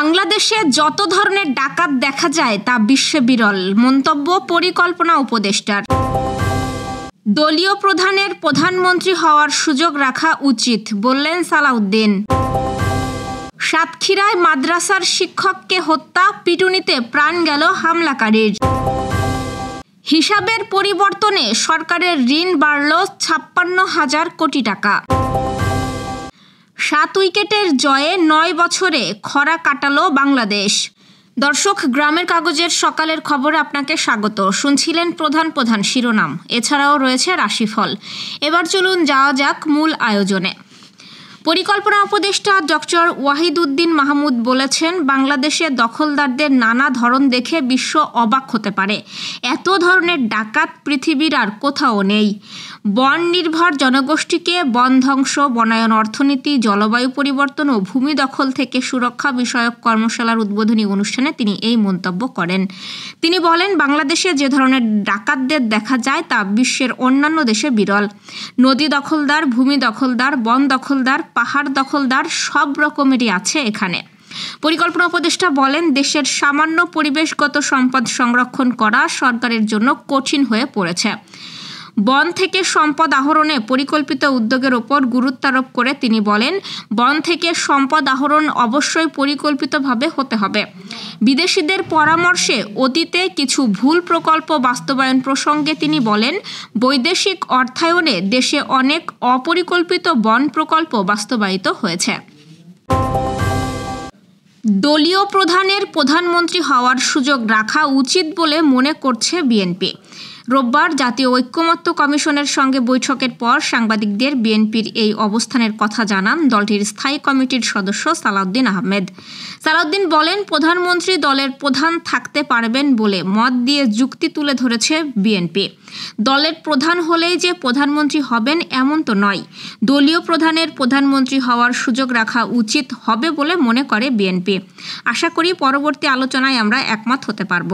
বাংলাদেশে যত ধরনের ডাকাত দেখা যায় তা বিশ্বে বিরল, মন্তব্য পরিকল্পনা উপদেষ্টার। দলীয় প্রধানের প্রধানমন্ত্রী হওয়ার সুযোগ রাখা উচিত, বললেন সালাউদ্দিন। সাতক্ষীরায় মাদ্রাসার শিক্ষককে হত্যা, পিটুনিতে প্রাণ গেল হামলাকারীর। হিসাবের পরিবর্তনে সরকারের ঋণ বাড়ল ৫৬,০০০ কোটি টাকা। ৭ উইকেটের জয়ে ৯ বছরে খরা কাটালো বাংলাদেশ। দর্শক, গ্রামের কাগজের সকালের খবরে আপনাকে স্বাগত। শুনছিলেন প্রধান প্রধান শিরোনাম, এছাড়াও রয়েছে রাশিফল। এবার চলুন যাওয়া যাক মূল আয়োজনে। পরিকল্পনা উপদেষ্টা ডক্টর ওয়াহিদুদ্দিন মাহমুদ বলেছেন, বাংলাদেশে দখলদারদের নানা ধরন দেখে বিশ্ব অবাক হতে পারে। এত ধরনের ডাকাত পৃথিবীর আর কোথাও নেই। বন নির্ভর জনগোষ্ঠীকে বন ধ্বংস, বনায়ন অর্থনীতি, জলবায়ু পরিবর্তন ও ভূমি দখল থেকে সুরক্ষা বিষয়ক কর্মশালার উদ্বোধনী অনুষ্ঠানে তিনি এই মন্তব্য করেন। তিনি বলেন, বাংলাদেশে যে ধরনের ডাকাতদের দেখা যায় তা বিশ্বের অন্যান্য দেশে বিরল। নদী দখলদার, ভূমি দখলদার, বন দখলদার, পাহাড় দখলদার সব রকমেরই আছে এখানে। পরিকল্পনা উপদেষ্টা বলেন, দেশের সামান্য পরিবেশগত সম্পদ সংরক্ষণ করা সরকারের জন্য কঠিন হয়ে পড়েছে। বন থেকে সম্পদ আহরণে পরিকল্পিত উদ্যোগের ওপর গুরুত্ব আরোপ করে তিনি বলেন, বন থেকে সম্পদ আহরণ অবশ্যই পরিকল্পিতভাবে হতে হবে। বিদেশিদের পরামর্শে অতীতে কিছু ভুল প্রকল্প বাস্তবায়ন প্রসঙ্গে তিনি বলেন, বৈদেশিক অর্থায়নে দেশে অনেক অপরিকল্পিত বন প্রকল্প বাস্তবায়িত হয়েছে। দলীয় প্রধানের প্রধানমন্ত্রী হওয়ার সুযোগ রাখা উচিত বলে মনে করছে বিএনপি। রোববার জাতীয় ঐক্যমত্য কমিশনের সঙ্গে বৈঠকের পর সাংবাদিকদের বিএনপির এই অবস্থানের কথা জানান দলটির স্থায়ী কমিটির সদস্য সালাউদ্দিন আহমেদ। সালাউদ্দিন বলেন, প্রধানমন্ত্রী দলের প্রধান থাকতে পারবেন বলে মত দিয়ে যুক্তি তুলে ধরেছে বিএনপি। দলের প্রধান হলেই যে প্রধানমন্ত্রী হবেন এমন তো নয়। দলীয় প্রধানের প্রধানমন্ত্রী হওয়ার সুযোগ রাখা উচিত হবে বলে মনে করে বিএনপি। আশা করি পরবর্তী আলোচনায় আমরা একমত হতে পারব।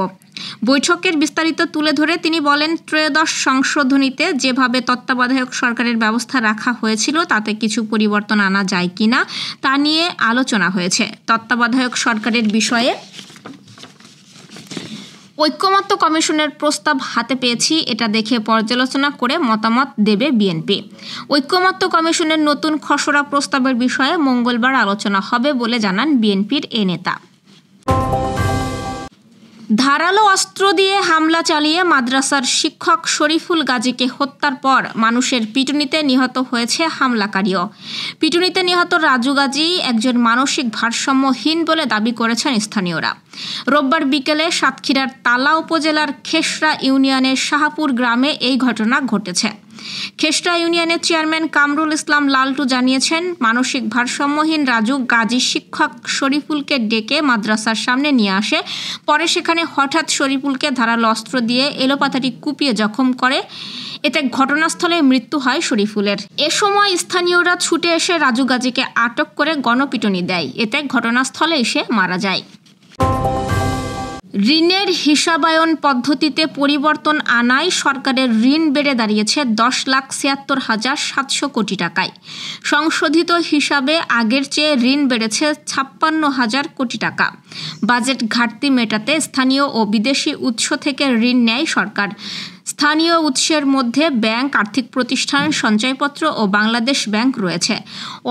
বৈঠকের বিস্তারিত তুলে ধরে তিনি বলেন, ত্রয়োদশ সংশোধনীতে যেভাবে তত্ত্বাবধায়ক সরকারের ব্যবস্থা রাখা হয়েছিল তাতে কিছু পরিবর্তন আনা যায় কিনা তা নিয়ে আলোচনা হয়েছে। তত্ত্বাবধায়ক সরকারের বিষয়ে ঐক্যমত্য কমিশনের প্রস্তাব হাতে পেয়েছি, এটা দেখে পর্যালোচনা করে মতামত দেবে বিএনপি। ঐক্যমত্য কমিশনের নতুন খসড়া প্রস্তাবের বিষয়ে মঙ্গলবার আলোচনা হবে বলে জানান বিএনপির এ নেতা। ধারালো অস্ত্র দিয়ে হামলা চালিয়ে মাদ্রাসার শিক্ষক শরীফুল গাজীকে হত্যার পর মানুষের পিটুনিতে নিহত হয়েছে হামলাকারীও। পিটুনিতে নিহত রাজু গাজী একজন মানসিক ভারসাম্যহীন বলে দাবি করেছেন স্থানীয়রা। রোববার বিকেলে সাতক্ষীরার তালা উপজেলার খেসরা ইউনিয়নের শাহপুর গ্রামে এই ঘটনা ঘটেছে। খেসরা ইউনিয়নের চেয়ারম্যান কামরুল ইসলাম লালটু জানিয়েছেন, মানসিক ভারসাম্যহীন রাজু গাজী শিক্ষক শরীফুলকে ডেকে মাদ্রাসার সামনে নিয়ে আসে। পরে সেখানে হঠাৎ শরীফুলকে ধারালো অস্ত্র দিয়ে এলোপাতাড়ি কুপিয়ে জখম করে। এতে ঘটনাস্থলে মৃত্যু হয় শরীফুলের। এ সময় স্থানীয়রা ছুটে এসে রাজু গাজীকে আটক করে গণপিটুনি দেয়। এতে ঘটনাস্থলে এসে মারা যায়। ঋণের হিসাবায়ন পদ্ধতিতে পরিবর্তন আনায় সরকারের ঋণ বেড়ে দাঁড়িয়েছে ১০,৭৬,৭০০ কোটি টাকায়। সংশোধিত হিসাবে আগের চেয়ে ঋণ বেড়েছে ৫৬,০০০ কোটি টাকা। বাজেট ঘাটতি মেটাতে স্থানীয় ও বিদেশি উৎস থেকে ঋণ নেয় সরকার। স্থানীয় উৎসের মধ্যে ব্যাংক, আর্থিক প্রতিষ্ঠান, সঞ্চয়পত্র ও বাংলাদেশ ব্যাংক রয়েছে।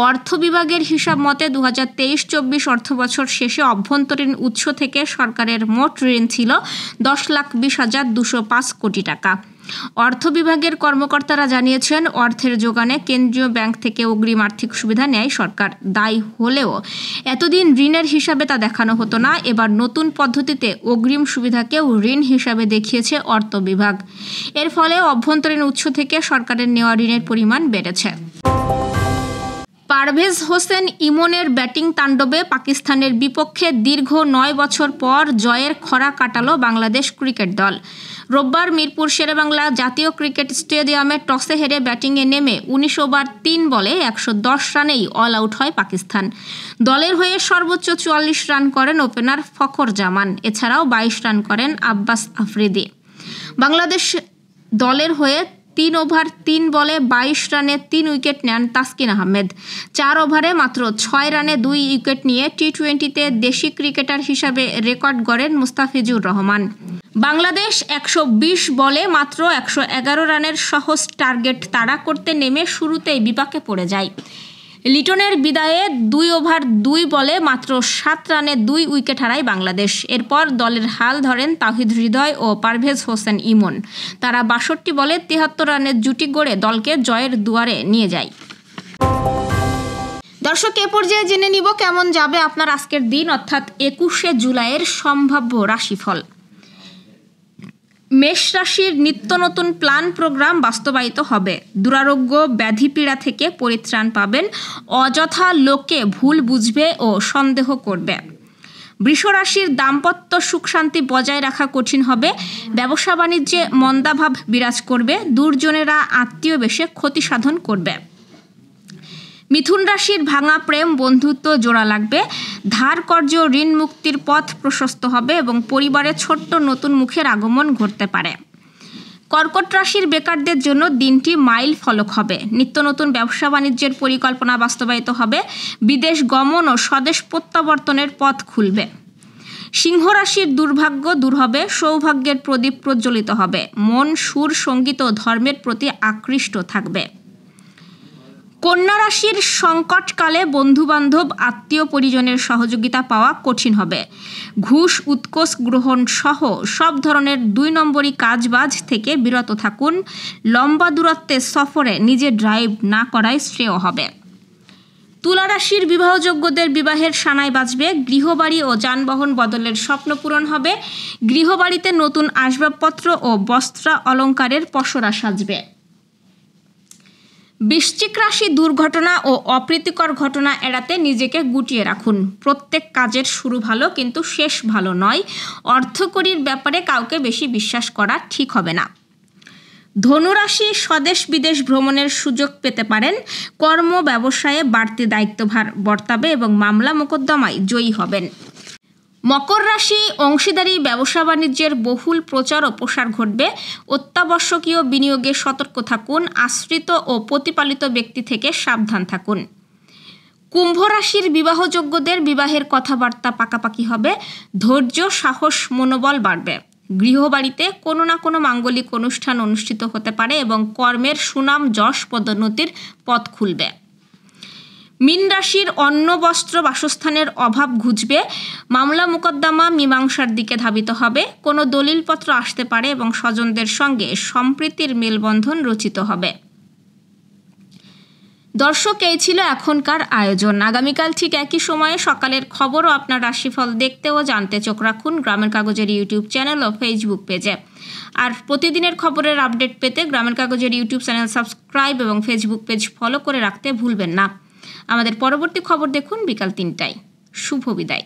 অর্থ বিভাগের হিসাব মতে ২০২৩-২৪ অর্থবছর শেষে অভ্যন্তরীণ উৎস থেকে সরকারের মোট ঋণ ছিল ১০,২০,২০৫ কোটি টাকা। অর্থ বিভাগের কর্মকর্তারা জানিয়েছেন, অর্থের যোগানে কেন্দ্রীয় ব্যাংক থেকে অগ্রিম আর্থিক সুবিধা নেয় সরকার। দায়ী হলেও এতদিন ঋণের হিসাবে তা দেখানো হতো না। এবার নতুন পদ্ধতিতে অগ্রিম সুবিধাকেও ঋণ হিসাবে দেখিয়েছে অর্থ বিভাগ। এর ফলে অভ্যন্তরীণ উৎস থেকে সরকারের নেওয়া ঋণের পরিমাণ বেড়েছে। পারভেজ হোসেন ইমনের ব্যাটিং তাণ্ডবে পাকিস্তানের বিপক্ষে দীর্ঘ ৯ বছর পর জয়ের খরা কাটালো বাংলাদেশ ক্রিকেট দল। রোববার মিরপুর শেরেবাংলা জাতীয় ক্রিকেট স্টেডিয়ামে টসে হেরে ব্যাটিংয়ে নেমে ১৯ ওভার ৩ বলে ১১০ রানেই অল আউট হয় পাকিস্তান। দলের হয়ে সর্বোচ্চ ৪৪ রান করেন ওপেনার ফখর জামান। এছাড়াও ২২ রান করেন আব্বাস আফ্রিদি। বাংলাদেশ দলের হয়ে 3 ওভার 3 বলে 22 রানে 3 উইকেট নেন তাসকিন আহমেদ। 4 ওভারে মাত্র 6 রানে 2 উইকেট নিয়ে টি-20তে দেশি ক্রিকেটার হিসাবে রেকর্ড গড়েন মুস্তাফিজুর রহমান। বাংলাদেশ 120 বলে মাত্র 111 রানের সহজ টার্গেট তাড়া করতে নেমে শুরুতেই বিপাকে পড়ে যায়। লিটনের বিদায়ে 2 ওভার 2 বলে মাত্র 7 রানে 2 উইকেট হারায় বাংলাদেশ। এরপর দলের হাল ধরেন তাওহিদ হৃদয় ও পারভেজ হোসেন ইমন। তারা 62 বলে 73 রানের জুটি গড়ে দলকে জয়ের দুয়ারে নিয়ে যায়। দর্শক, এ পর্যায়ে জেনে নিব কেমন যাবে আপনার আজকের দিন, অর্থাৎ 21শে জুলাইয়ের সম্ভাব্য রাশিফল। মেষ রাশির নিত্য নতুন প্ল্যান প্রোগ্রাম বাস্তবায়িত হবে। দুরারোগ্য ব্যাধি পীড়া থেকে পরিত্রাণ পাবেন। অযথা লোকে ভুল বুঝবে ও সন্দেহ করবে। বৃষ রাশির দাম্পত্য সুখ শান্তি বজায় রাখা কঠিন হবে। ব্যবসা বাণিজ্যে মন্দাভাব বিরাজ করবে। দুর্জনেরা আত্মীয় বেশে ক্ষতি সাধন করবে। মিথুন রাশির ভাঙা প্রেম বন্ধুত্ব জোড়া লাগবে। ধার কর্য ঋণ মুক্তির পথ প্রশস্ত হবে এবং পরিবারে ছোট্ট নতুন মুখের আগমন ঘটতে পারে। কর্কট রাশির বেকারদের জন্য দিনটি মাইল ফলক হবে। নিত্য নতুন ব্যবসা বাণিজ্যের পরিকল্পনা বাস্তবায়িত হবে। বিদেশ গমন ও স্বদেশ প্রত্যাবর্তনের পথ খুলবে। সিংহ রাশির দুর্ভাগ্য দূর হবে। সৌভাগ্যের প্রদীপ প্রজ্বলিত হবে। মন সুর সঙ্গীত ও ধর্মের প্রতি আকৃষ্ট থাকবে। কন্যা রাশির সংকটকালে বন্ধুবান্ধব আত্মীয় পরিজনের সহযোগিতা পাওয়া কঠিন হবে। ঘুষ উৎকোচ গ্রহণ সহ সব ধরনের 2 নম্বরই কাজবাজ থেকে বিরত থাকুন। লম্বা দূরত্বের সফরে নিজে ড্রাইভ না করাই শ্রেয় হবে। তুলা রাশির বিবাহযোগ্যদের বিবাহের সানাই বাজবে। গৃহবাড়ি ও যানবাহন বদলের স্বপ্ন পূরণ হবে। গৃহবাড়িতে নতুন আসবাবপত্র ও বস্ত্র অলংকারের পসরা সাজবে। বৃশ্চিক রাশি দুর্ঘটনা ও অপ্রীতিকর ঘটনা এড়াতে নিজেকে গুটিয়ে রাখুন। প্রত্যেক কাজের শুরু ভালো, কিন্তু শেষ ভালো নয়। অর্থকড়ির ব্যাপারে কাউকে বেশি বিশ্বাস করা ঠিক হবে না। ধনুরাশি স্বদেশ বিদেশ ভ্রমণের সুযোগ পেতে পারেন। কর্ম ব্যবসায়ে বাড়তি দায়িত্বভার বর্তাবে এবং মামলা মোকদ্দমায় জয়ী হবেন। মকর রাশি অংশীদারি ব্যবসা বাণিজ্যের বহুল প্রচার ও প্রসার ঘটবে। অত্যাবশ্যকীয় বিনিয়োগে সতর্ক থাকুন। আশ্রিত ও প্রতিপালিত ব্যক্তি থেকে সাবধান থাকুন। কুম্ভ রাশির বিবাহযোগ্যদের বিবাহের কথাবার্তা পাকাপাকি হবে। ধৈর্য সাহস মনোবল বাড়বে। গৃহবাড়িতে কোনো না কোনো মাঙ্গলিক অনুষ্ঠান অনুষ্ঠিত হতে পারে এবং কর্মের সুনাম যশ পদোন্নতির পথ খুলবে। মীন রাশির অন্ন বস্ত্র বাসস্থানের অভাব ঘুচবে। মামলা মোকদ্দমা মীমাংসার দিকে ধাবিত হবে। কোনো দলিলপত্র আসতে পারে এবং স্বজনদের সঙ্গে সম্প্রীতির মেলবন্ধন রচিত হবে। দর্শক, এই ছিল এখনকার আয়োজন। আগামীকাল ঠিক একই সময়ে সকালের খবর ও আপনার রাশিফল দেখতে ও জানতে চোখ রাখুন গ্রামের কাগজের ইউটিউব চ্যানেল ও ফেসবুক পেজে। আর প্রতিদিনের খবরের আপডেট পেতে গ্রামের কাগজের ইউটিউব চ্যানেল সাবস্ক্রাইব এবং ফেসবুক পেজ ফলো করে রাখতে ভুলবেন না। আমাদের পরবর্তী খবর দেখুন বিকাল 3টায়। শুভ বিদায়।